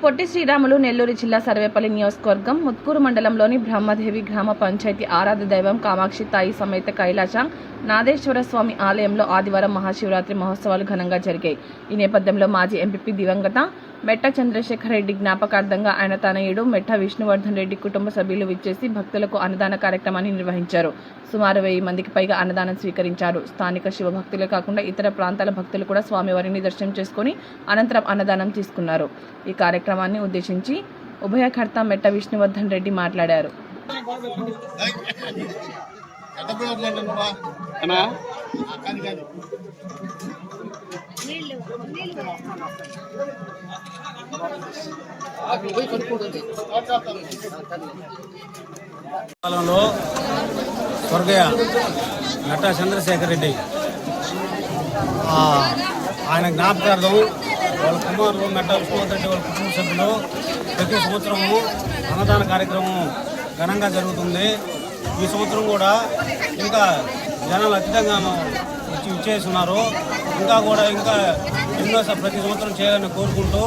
పొట్టి శ్రీరాములు నెల్లూరు జిల్లా సర్వేపల్లి నియోజకవర్గం ముత్కూరు మండలంలోని బ్రహ్మదేవి గ్రామ పంచాయతీ ఆరాధ్య దైవం కామాక్షి తాయి సమేత కైలాస నాదేశ్వర స్వామి ఆలయంలో ఆదివారం మహాశివరాత్రి మహోత్సవాలు ఘనంగా జరిగాయి. ఈ నేపథ్యంలో మాజీ ఎంపీపీ దివంగత మెట్ట చంద్రశేఖర్ రెడ్డి జ్ఞాపకార్థంగా ఆయన తనయుడు మెట్ట విష్ణువర్ధన్ రెడ్డి కుటుంబ సభ్యులు విచ్చేసి భక్తులకు అన్నదాన కార్యక్రమాన్ని నిర్వహించారు. సుమారు 1000 మందికి పైగా అన్నదానం స్వీకరించారు. స్థానిక శివభక్తులే కాకుండా ఇతర ప్రాంతాల భక్తులు కూడా స్వామివారిని దర్శనం చేసుకుని అనంతరం అన్నదానం తీసుకున్నారు. ఈ కార్యక్రమాన్ని ఉద్దేశించి ఉభయకర్త మెట్ట విష్ణువర్ధన్ రెడ్డి మాట్లాడారు. కాలంలో స్వర్గీయ మెట్ట చంద్రశేఖర్ రెడ్డి ఆయన జ్ఞాపకార్థం వాళ్ళ కుమారులు మెట్ట విష్ణువర్ధన్ రెడ్డి వాళ్ళ కుటుంబ సభ్యులు ప్రతి సంవత్సరము అన్నదాన కార్యక్రమం ఘనంగా జరుగుతుంది. ఈ సంవత్సరం కూడా ఇంకా జనాలు అత్యధికంగా ఇచ్చేస్తున్నారు. ఇంకా ఎన్నో ప్రతి సంవత్సరం చేయాలని కోరుకుంటూ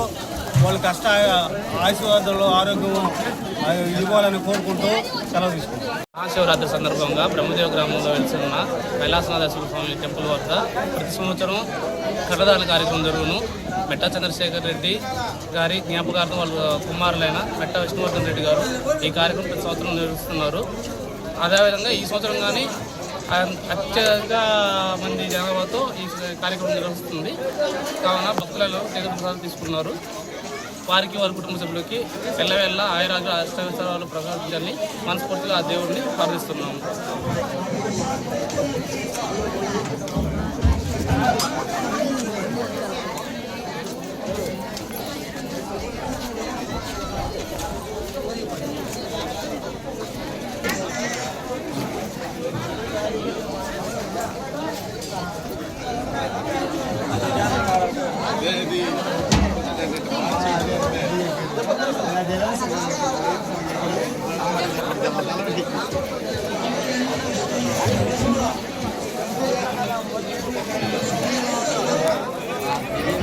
వాళ్ళ కష్ట ఆశీర్వాదాలు ఆరోగ్యం ఇవ్వాలని కోరుకుంటూ సెలవు తీసుకుంటాం. మహాశివరాత్రి సందర్భంగా బ్రహ్మదేవ గ్రామంలో వెలిసిన కైలాసనాథేశ్వర స్వామి టెంపుల్ వద్ద ప్రతి సంవత్సరం కన్నదాన కార్యక్రమం జరుగును. మెట్ట చంద్రశేఖర్ రెడ్డి గారి జ్ఞాపకార్థం వాళ్ళ కుమారులైన మెట్ట విష్ణువర్ధన్ రెడ్డి గారు ఈ కార్యక్రమం ప్రతి సంవత్సరం నిర్వహిస్తున్నారు. అదేవిధంగా ఈ సంవత్సరం కానీ అత్యధిక మంది జనాభాతో ఈ కార్యక్రమం నిర్వహిస్తుంది. కావున భక్తులలో తీర్థప్రసాదాలు తీసుకున్నారు. వారికి వారి కుటుంబ సభ్యులకి ఎల్లవేళ్ళ ఆయురాజు అష్టవిస్తరాలు ప్రసాదించాలని మనస్ఫూర్తిగా ఆ దేవుడిని ప్రార్థిస్తున్నాము. Gracias.